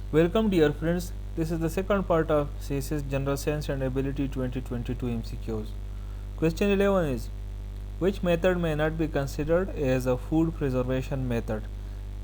Welcome dear friends, this is the second part of CSS General Science and Ability 2022 MCQs. Question 11 is, which method may not be considered as a food preservation method?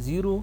0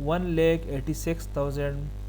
1,86,000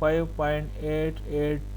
5.88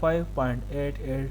5.88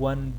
1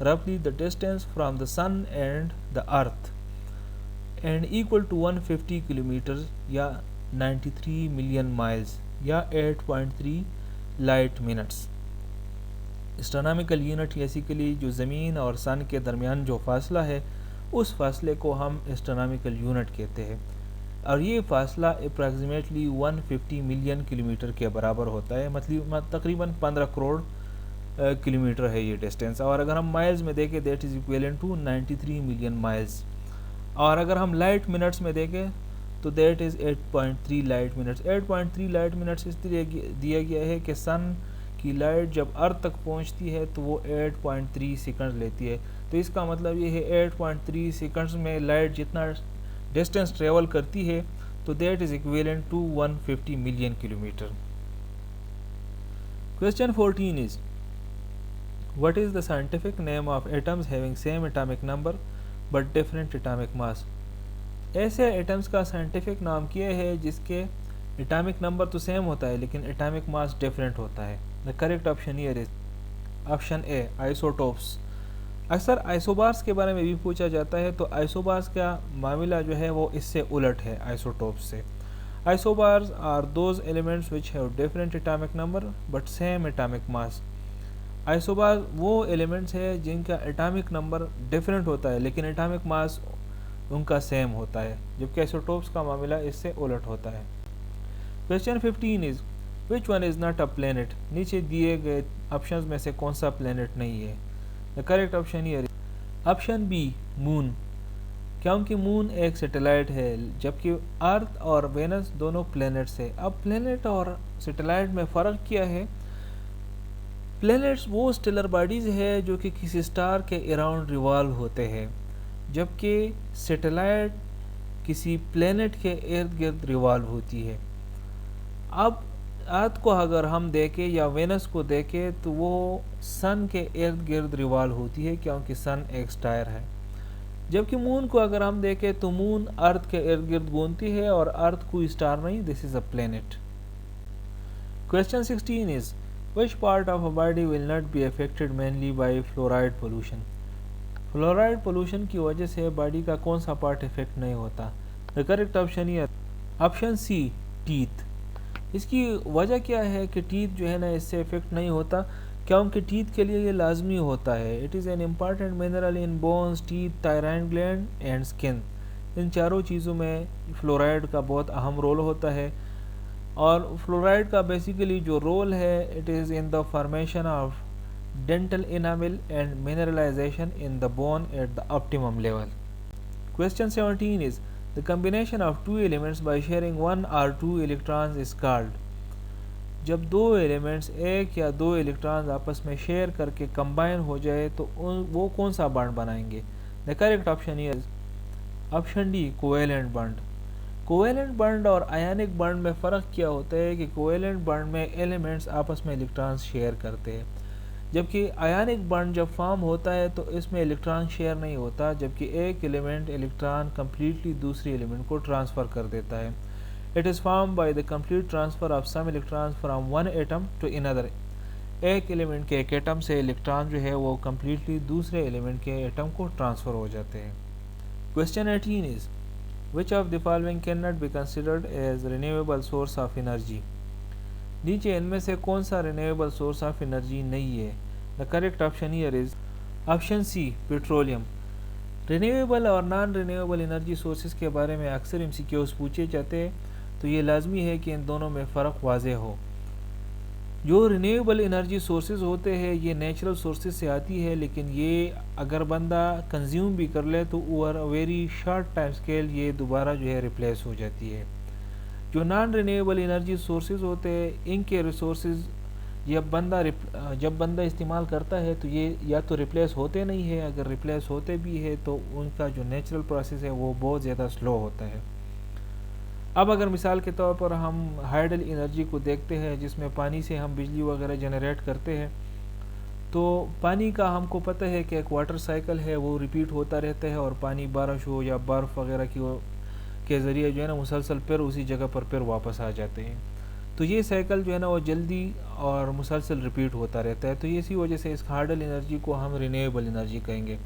roughly the distance from the sun and the earth and equal to 150 kilometers یا 93 million miles یا 8.3 light minutes. اسٹرونامیکل unit basically جو زمین اور سن کے درمیان جو فاصلہ ہے اس فاصلے کو ہم اسٹرونامیکل یونٹ کہتے ہیں، اور یہ فاصلہ اپراکسیمیٹلی 150 ملین کلومیٹر کے برابر ہوتا ہے، مطلب تقریباً 15 کروڑ کلومیٹر ہے یہ ڈسٹینس. اور اگر ہم مائلز میں دیکھیں that is equivalent to 93 million miles, اور اگر ہم لائٹ منٹس میں دیکھیں تو that is 8.3 light minutes. 8.3 light minutes اس لیے دیا گیا ہے کہ سن کی لائٹ جب ارتھ تک پہنچتی ہے تو وہ 8.3 سیکنڈ لیتی ہے، تو اس کا مطلب یہ ہے 8.3 سیکنڈز میں لائٹ جتنا ڈسٹینس ٹریول کرتی ہے تو that is equivalent to 150 million kilometre. Question 14 is what is the scientific name of atoms having same atomic number but different atomic mass؟ ایسے ایٹمز کا سائنٹیفک نام کیا ہے جس کے اٹامک نمبر تو سیم ہوتا ہے لیکن اٹامک ماس ڈیفرنٹ ہوتا ہے. The correct option here is option A isotopes. اکثر آئسوبارس کے بارے میں بھی پوچھا جاتا ہے، تو آئسوبارس کا معاملہ جو ہے وہ اس سے الٹ ہے آئسوٹوپس سے. آئسوبارس are those elements which have different atomic number but same atomic mass. آئسوبار وہ ایلیمنٹس ہے جن کا اٹامک نمبر ڈیفرنٹ ہوتا ہے لیکن اٹامک ماس ان کا سیم ہوتا ہے، جبکہ آئسوٹوپس کا معاملہ اس سے الٹ ہوتا ہے. Question 15 is which one is not a planet؟ نیچے دیے گئے آپشنز میں سے کون سا پلینٹ نہیں ہے؟ The correct option here is option B مون، کیونکہ مون ایک سیٹلائٹ ہے جبکہ ارتھ اور وینس دونوں پلینٹس ہے. اب پلینٹ اور سیٹلائٹ میں فرق کیا ہے؟ پلینٹس وہ اسٹیلر باڈیز ہے جو کہ کسی اسٹار کے اراؤنڈ ریوالو ہوتے ہیں، جبکہ سیٹلائٹ کسی پلینٹ کے ارد گرد ریوالو ہوتی ہے. اب ارتھ کو اگر ہم دیکھیں یا وینس کو دیکھیں تو وہ سن کے ارد گرد ریوالو ہوتی ہے کیونکہ سن ایک اسٹار ہے، جبکہ مون کو اگر ہم دیکھیں تو مون ارتھ کے ارد گرد گھومتی ہے اور ارتھ کوئی اسٹار نہیں، دس از اے planet. Question 16 is which part of a body will not be affected mainly by fluoride pollution؟ Fluoride pollution کی وجہ سے باڈی کا کون سا پارٹ افیکٹ نہیں ہوتا؟ The correct option here option C teeth. اس کی وجہ کیا ہے کہ ٹیتھ جو ہے نا اس سے افیکٹ نہیں ہوتا؟ کیونکہ ٹیتھ کے لیے یہ لازمی ہوتا ہے. It is an important mineral in bones, teeth, thyroid gland and skin. ان چاروں چیزوں میں فلورائڈ کا بہت اہم رول ہوتا ہے، اور فلورائڈ کا بیسیکلی جو رول ہے it is in the formation of dental enamel and mineralization in the bone at the optimum level. Question 17 is the combination of two elements by sharing one or two electrons is called. جب دو elements ایک یا دو electrons آپس میں share کر کے combine ہو جائے تو وہ کون سا بانڈ بنائیں گے؟ The correct option is option D covalent bond. Covalent bond اور آیونک بانڈ میں فرق کیا ہوتا ہے کہ کوویلنٹ بانڈ میں ایلیمنٹس آپس میں الیکٹرانز شیئر کرتے ہیں، جبکہ آیونک بانڈ جب فارم ہوتا ہے تو اس میں الیکٹران شیئر نہیں ہوتا، جبکہ ایک ایلیمنٹ الیکٹران کمپلیٹلی دوسری ایلیمنٹ کو ٹرانسفر کر دیتا ہے. It is formed by the complete transfer of some electrons from one atom to another. ایک ایلیمنٹ کے ایک ایٹم سے الیکٹران جو ہے وہ کمپلیٹلی دوسرے ایلیمنٹ کے ایٹم کو ٹرانسفر ہو جاتے ہیں. Question 18 is which of the following cannot be considered as renewable source of energy؟ نیچے ان میں سے کون سا رینیویبل سورس آف انرجی نہیں ہے؟ The correct option here is option C petroleum. Renewable اور نان رینیویبل انرجی سورسز کے بارے میں اکثر MCQs پوچھے جاتے ہیں، تو یہ لازمی ہے کہ ان دونوں میں فرق واضح ہو. جو رینیویبل انرجی سورسز ہوتے ہیں یہ نیچرل سورسز سے آتی ہے، لیکن یہ اگر بندہ کنزیوم بھی کر لے تو over very short time scale یہ دوبارہ جو ہے ریپلیس ہو جاتی ہے. جو نان رینیویبل انرجی سورسز ہوتے ہیں ان کے ریسورسز جب بندہ استعمال کرتا ہے تو یہ یا تو ریپلیس ہوتے نہیں ہے، اگر ریپلیس ہوتے بھی ہے تو ان کا جو نیچرل پروسیس ہے وہ بہت زیادہ سلو ہوتا ہے. اب اگر مثال کے طور پر ہم ہائیڈل انرجی کو دیکھتے ہیں جس میں پانی سے ہم بجلی وغیرہ جنریٹ کرتے ہیں، تو پانی کا ہم کو پتہ ہے کہ ایک واٹر سائیکل ہے وہ ریپیٹ ہوتا رہتا ہے، اور پانی بارش ہو یا برف وغیرہ کے ذریعے جو ہے نا مسلسل پھر اسی جگہ پر پھر واپس آ جاتے ہیں. تو یہ سائیکل جو ہے نا وہ جلدی اور مسلسل ریپیٹ ہوتا رہتا ہے. تو اسی وجہ سے اس ہارڈل انرجی کو ہم رینیویبل انرجی کہیں گے.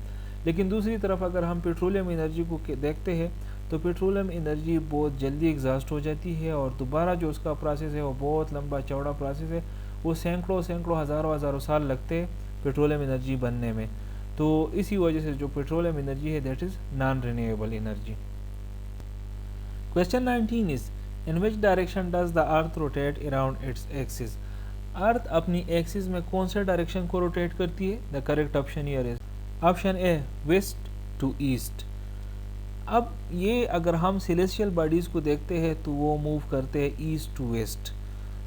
لیکن دوسری طرف اگر ہم پیٹرولیم انرجی کو دیکھتے ہیں تو پیٹرولیم انرجی بہت جلدی ایگزاسٹ ہو جاتی ہے اور دوبارہ جو اس کا پروسیس ہے وہ بہت لمبا چوڑا پروسیس ہے. وہ سینکڑوں ہزاروں سال لگتے ہیں پیٹرولیم انرجی بننے میں. تو اسی وجہ سے جو پیٹرولیم انرجی ہے that is naan renewable energy. Question 19 is, in which direction does the earth rotate around its axis? ارتھ اپنی ایکسس میں کون سے ڈائریکشن کو روٹیٹ کرتی ہے؟ The correct option here is option A west to east. اب یہ اگر ہم سیلیسٹیل باڈیز کو دیکھتے ہیں تو وہ موو کرتے ہیں ایسٹ ٹو ویسٹ.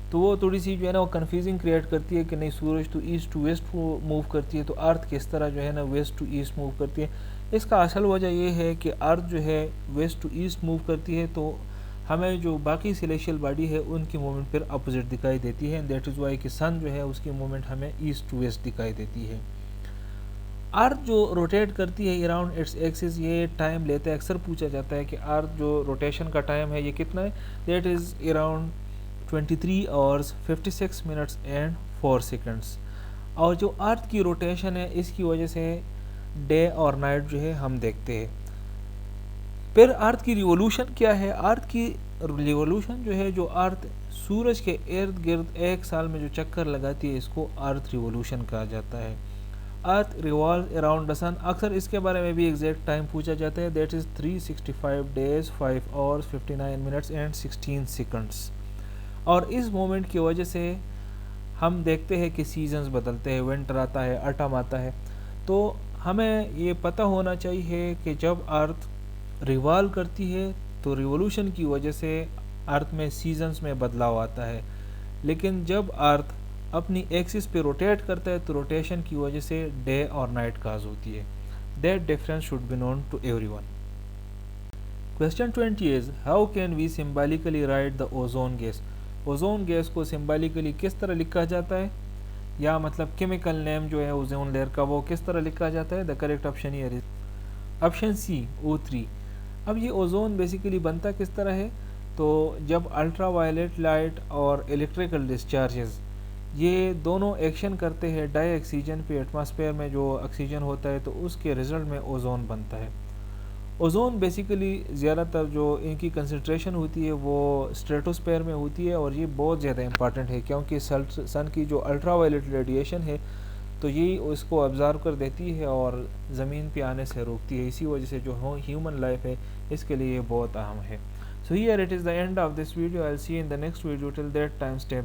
تو وہ تھوڑی سی جو ہے نا وہ کنفیوزنگ کریٹ کرتی ہے کہ نہیں سورج تو ایسٹ ٹو ویسٹ موو کرتی ہے تو ارتھ کس طرح جو ہے نا ویسٹ ٹو ایسٹ موو کرتی ہے. اس کا اصل وجہ یہ ہے کہ ارتھ جو ہے ویسٹ ٹو ایسٹ موو کرتی ہے تو ہمیں جو باقی سیلیشیل باڈی ہے ان کی موومنٹ پھر اپوزٹ دکھائی دیتی ہے. دیٹ از وائی کہ سن جو ہے اس کی موومنٹ ہمیں ایسٹ ٹو ویسٹ دکھائی دیتی ہے. ارتھ جو روٹیٹ کرتی ہے اراؤنڈ اٹس ایکسس یہ ٹائم لیتا ہے. اکثر پوچھا جاتا ہے کہ ارتھ جو روٹیشن کا ٹائم ہے یہ کتنا ہے؟ That is around 23 hours 56 minutes and 4 seconds. اور جو ارتھ کی روٹیشن ہے اس کی وجہ سے ڈے اور نائٹ جو ہے ہم دیکھتے ہیں. پھر ارتھ کی ریولوشن کیا ہے؟ ارتھ کی ریولوشن جو ہے جو ارتھ سورج کے ارد گرد ایک سال میں جو چکر لگاتی ہے اس کو ارتھ ریولوشن کہا جاتا ہے. ارتھ ریوالو اراؤنڈ دا سن. اکثر اس کے بارے میں بھی ایگزیکٹ ٹائم پوچھا جاتا ہے. That is 365 days 5 hours 59 minutes and 16 seconds. اور اس مومنٹ کی وجہ سے ہم دیکھتے ہیں کہ سیزنز بدلتے ہیں. ونٹر آتا ہے, آٹم آتا ہے. تو ہمیں یہ پتہ ہونا چاہیے کہ جب ارتھ ریوالو کرتی ہے تو ریولوشن کی وجہ سے ارتھ میں سیزنز میں بدلاؤ آتا ہے. لیکن جب ارتھ اپنی ایکسس پہ روٹیٹ کرتا ہے تو روٹیشن کی وجہ سے ڈے اور نائٹ کاز ہوتی ہے. That difference should be known to everyone. Question 20 is, how can we symbolically write the ozone gas? Ozone gas کو سمبالیکلی کس طرح لکھا جاتا ہے یا مطلب کیمیکل نیم جو ہے اوزون لیئر کا وہ کس طرح لکھا جاتا ہے؟ The correct option here is option C O3. اب یہ اوزون بیسیکلی بنتا کس طرح ہے؟ تو جب الٹرا وائلیٹ لائٹ اور الیکٹریکل ڈسچارجز یہ دونوں ایکشن کرتے ہیں ڈائی آکسیجن پہ ایٹماسفیئر میں جو آکسیجن ہوتا ہے تو اس کے رزلٹ میں اوزون بنتا ہے. اوزون بیسیکلی زیادہ تر جو ان کی کنسنٹریشن ہوتی ہے وہ اسٹریٹوسفیئر میں ہوتی ہے اور یہ بہت زیادہ امپارٹنٹ ہے کیونکہ سن کی جو الٹرا وائلیٹ ریڈیشن ہے تو یہ اس کو ابزارو کر دیتی ہے اور زمین پہ آنے سے روکتی ہے. اسی وجہ سے جو ہیومن لائف ہے اس کے لیے یہ بہت اہم ہے. So here it is the end of this video. I will see in the next video. Till that time stay